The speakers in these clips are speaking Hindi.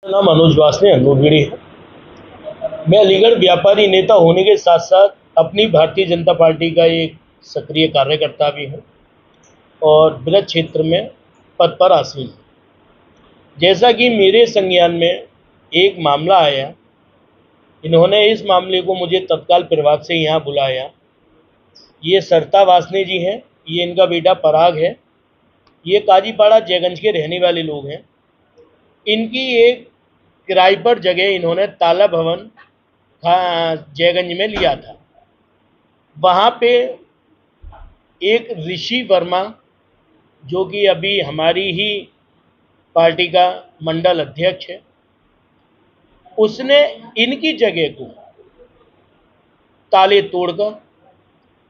मेरा नाम अनुज वासने अंगूरगढ़ी है। मैं अलीगढ़ व्यापारी नेता होने के साथ साथ अपनी भारतीय जनता पार्टी का एक सक्रिय कार्यकर्ता भी हूँ और ब्रज क्षेत्र में पद पर आसीन हूँ। जैसा कि मेरे संज्ञान में एक मामला आया, इन्होंने इस मामले को मुझे तत्काल प्रभाव से यहाँ बुलाया। ये सरिता वासने जी हैं, ये इनका बेटा पराग है। ये काजीपाड़ा जयगंज के रहने वाले लोग हैं। इनकी एक किराए पर जगह इन्होंने ताला भवन जयगंज में लिया था। वहाँ पे एक ऋषि वर्मा, जो कि अभी हमारी ही पार्टी का मंडल अध्यक्ष है, उसने इनकी जगह को ताले तोड़कर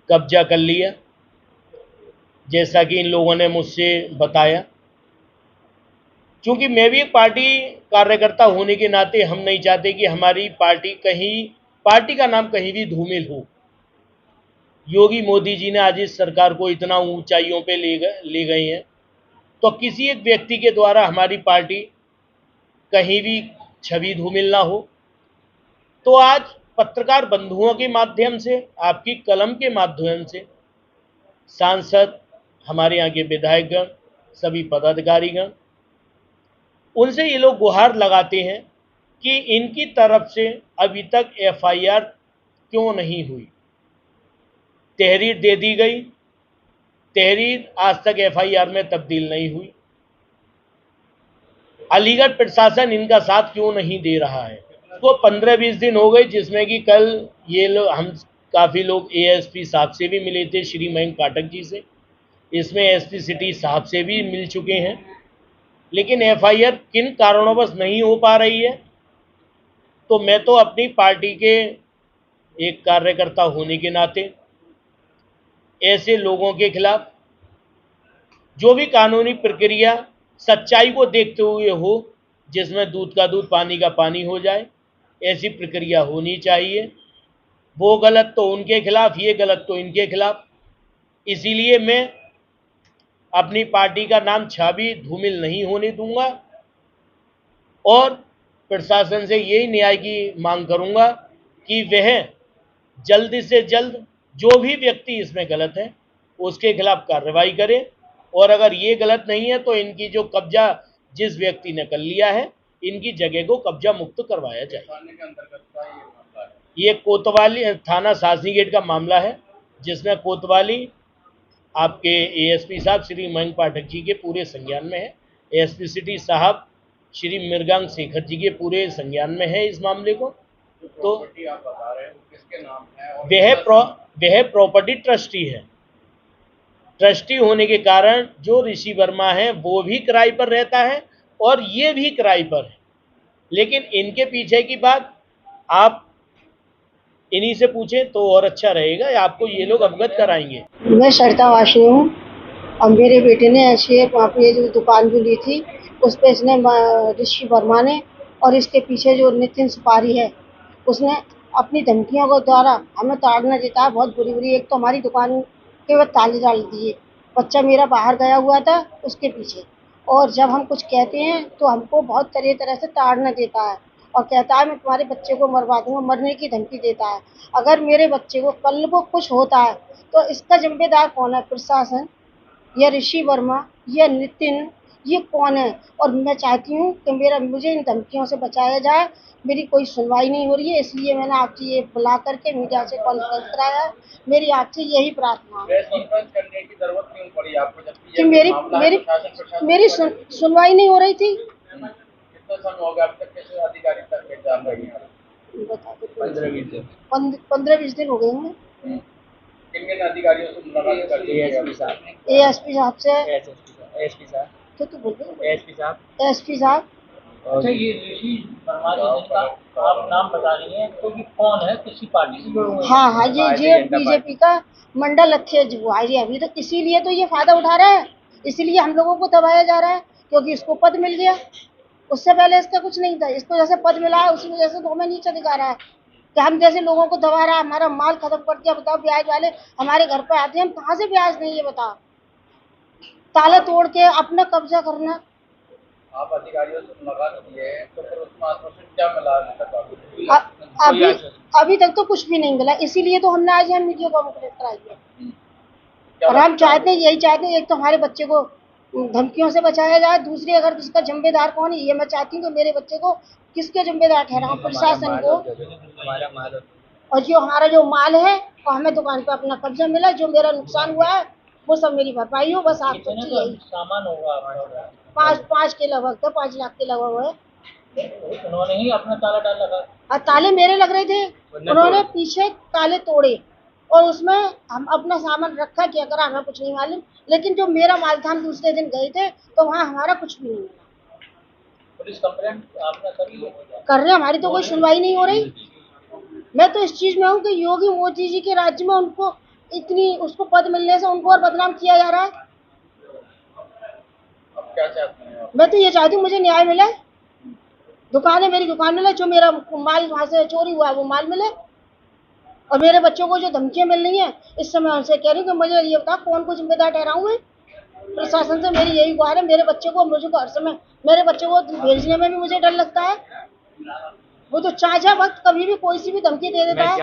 कब्जा कर लिया, जैसा कि इन लोगों ने मुझसे बताया। क्योंकि मैं भी एक पार्टी कार्यकर्ता होने के नाते हम नहीं चाहते कि हमारी पार्टी का नाम कहीं भी धूमिल हो। योगी मोदी जी ने आज इस सरकार को इतना ऊंचाइयों पे ले गए हैं, तो किसी एक व्यक्ति के द्वारा हमारी पार्टी कहीं भी छवि धूमिल ना हो। तो आज पत्रकार बंधुओं के माध्यम से, आपकी कलम के माध्यम से, सांसद, हमारे यहाँ के विधायकगण, सभी पदाधिकारीगण, उनसे ये लोग गुहार लगाते हैं कि इनकी तरफ से अभी तक एफआईआर क्यों नहीं हुई। तहरीर दे दी गई, तहरीर आज तक एफआईआर में तब्दील नहीं हुई। अलीगढ़ प्रशासन इनका साथ क्यों नहीं दे रहा है। तो 15-20 दिन हो गए, जिसमें कि कल ये लोग, हम काफ़ी लोग एएसपी साहब से भी मिले थे, श्री मयंक पाठक जी से, इसमें एसपी सिटी साहब से भी मिल चुके हैं, लेकिन एफआईआर किन कारणोंवश नहीं हो पा रही है। तो मैं तो अपनी पार्टी के एक कार्यकर्ता होने के नाते ऐसे लोगों के खिलाफ जो भी कानूनी प्रक्रिया सच्चाई को देखते हुए हो, जिसमें दूध का दूध पानी का पानी हो जाए, ऐसी प्रक्रिया होनी चाहिए। वो गलत तो उनके खिलाफ, ये गलत तो इनके खिलाफ। इसीलिए मैं अपनी पार्टी का नाम छवि धूमिल नहीं होने दूंगा और प्रशासन से यही न्याय की मांग करूंगा कि वह जल्द से जल्द जो भी व्यक्ति इसमें गलत है उसके खिलाफ कार्रवाई करे, और अगर ये गलत नहीं है तो इनकी जो कब्जा जिस व्यक्ति ने कर लिया है, इनकी जगह को कब्जा मुक्त करवाया जाए। ये कोतवाली थाना शास्त्री गेट का मामला है, जिसमें कोतवाली आपके एएसपी साहब श्री मयंक पाठक जी के पूरे संज्ञान में है, एसपी सिटी साहब श्री मृगांक शेखर जी के पूरे संज्ञान में है इस मामले को। तो आप बता रहे हैं किसके नाम है? वह प्रॉपर्टी ट्रस्टी है। ट्रस्टी होने के कारण जो ऋषि वर्मा है वो भी किराए पर रहता है और ये भी किराए पर है। लेकिन इनके पीछे की बात आप इन्हीं से पूछें तो और अच्छा रहेगा, आपको ये लोग अवगत कराएंगे। मैं सरिता वासनी हूँ। अब मेरे बेटे ने ऐसे वहाँ पे जो दुकान जो ली थी उस पर इसने ऋषि वर्मा ने और इसके पीछे जो नितिन सुपारी है उसने अपनी धमकियों के द्वारा हमें ताड़ना देता है बहुत बुरी बुरी। एक तो हमारी दुकान के वो ताले डाल दिए, बच्चा मेरा बाहर गया हुआ था उसके पीछे, और जब हम कुछ कहते हैं तो हमको बहुत तरह तरह से ताड़ना देता है और कहता है मैं तुम्हारे बच्चे को मरवा दूंगा, मरने की धमकी देता है। अगर मेरे बच्चे को कल को कुछ होता है तो इसका जिम्मेदार कौन है? प्रशासन या ऋषि वर्मा या नितिन, ये कौन है? और मैं चाहती हूँ कि मुझे इन धमकियों से बचाया जाए। मेरी कोई सुनवाई नहीं हो रही है, इसलिए मैंने आपसे ये बुला करके मीडिया से कॉन्फ्रेंस कराया है। मेरी आपसे यही प्रार्थना है करने की जरूरत क्यों पड़ी आपको, जबकि कि मेरी सुनवाई नहीं हो रही थी। कितना समय हो गया अब तक, कैसे अधिकारी तक जान रही है? 15-20 दिन हो गए हैं। किन अधिकारियों से मुलाकात कर ली? एएसपी साहब से, एसपी साहब, तो बोल रहे एसपी साहब। अच्छा, ये ऋषि वर्मा जिनका आप नाम बता रही हैं, तो ये कौन है, किसी पार्टी से जुड़े हुए हैं? हाँ, ये बीजेपी का मंडल अध्यक्ष हुआ है। अभी तो इसीलिए तो ये फायदा उठा रहा है, इसीलिए हम लोगों को दबाया जा रहा है, क्योंकि इसको पद मिल गया। उससे पहले इसका कुछ नहीं था, इसको जैसे पद मिला है उसी वजह से तो हमें नीचे दिखा रहा है कि हम जैसे लोगों को दबा रहा है, हमारा माल खत्म कर दिया। बताओ, ब्याज वाले हमारे घर पे आते हैं, हम कहाँ से ब्याज नहीं, ये बताओ। ताला तोड़ के अपना कब्जा करना। आप अधिकारियों से मुलाकात की है तो फिर उसमें आश्वासन क्या मिला अभी तक आपको? अभी अभी तक तो कुछ भी नहीं मिला, इसीलिए तो हमने आज यहाँ मीडिया कॉन्फ्रेंस कराई है। क्या और हम लगता है? चाहते हैं, यही चाहते हैं, एक तो हमारे बच्चे को धमकियों से बचाया जाए, दूसरी अगर इसका जिम्मेदार कौन है ये मैं चाहती हूँ कि मेरे बच्चे को किसके जिम्मेदार ठहराऊं, प्रशासन को। और जो हमारा जो माल है और हमें दुकान पे अपना कब्जा मिला, जो मेरा नुकसान हुआ है वो सब मेरी भरपाई हो, बस आपको कितने का यही। सामान होगा आपका? 5 के लगभग था, 5 लाख के लगभग है। उन्होंने ही अपना ताला डाल लगा। और ताले मेरे लग रहे थे, उन्होंने पीछे ताले तोड़े और उसमें हम अपना सामान रखा, क्या करा हमें कुछ नहीं मालूम। लेकिन जो मेरा माल था हम दूसरे दिन गए थे तो वहाँ हमारा कुछ भी नहीं मिला। पुलिस कंप्लेंट आपने करी है? कर रहे, हमारी तो कोई सुनवाई नहीं हो रही। मैं तो इस चीज में हूँ कि योगी मोदी जी के राज्य में उनको इतनी उसको पद मिलने से उनको और बदनाम किया जा रहा है। अब क्या चाहते हैं आप? मैं तो ये चाहती हूँ मुझे न्याय मिले, मेरी दुकान मिले, जो मेरा माल वहां से चोरी हुआ वो माल मिले। और मेरे बच्चों को जो धमकियां मिल रही हैं, इस समय उनसे कह रही हूँ कि मुझे ये बता कौन को जिम्मेदार ठहराऊं मैं। प्रशासन से मेरी यही गुहार है, मेरे बच्चे को, मुझे हर समय मेरे बच्चे को भेजने में भी मुझे डर लगता है। वो तो चाचा वक्त कभी भी कोई सी भी धमकी दे देता है।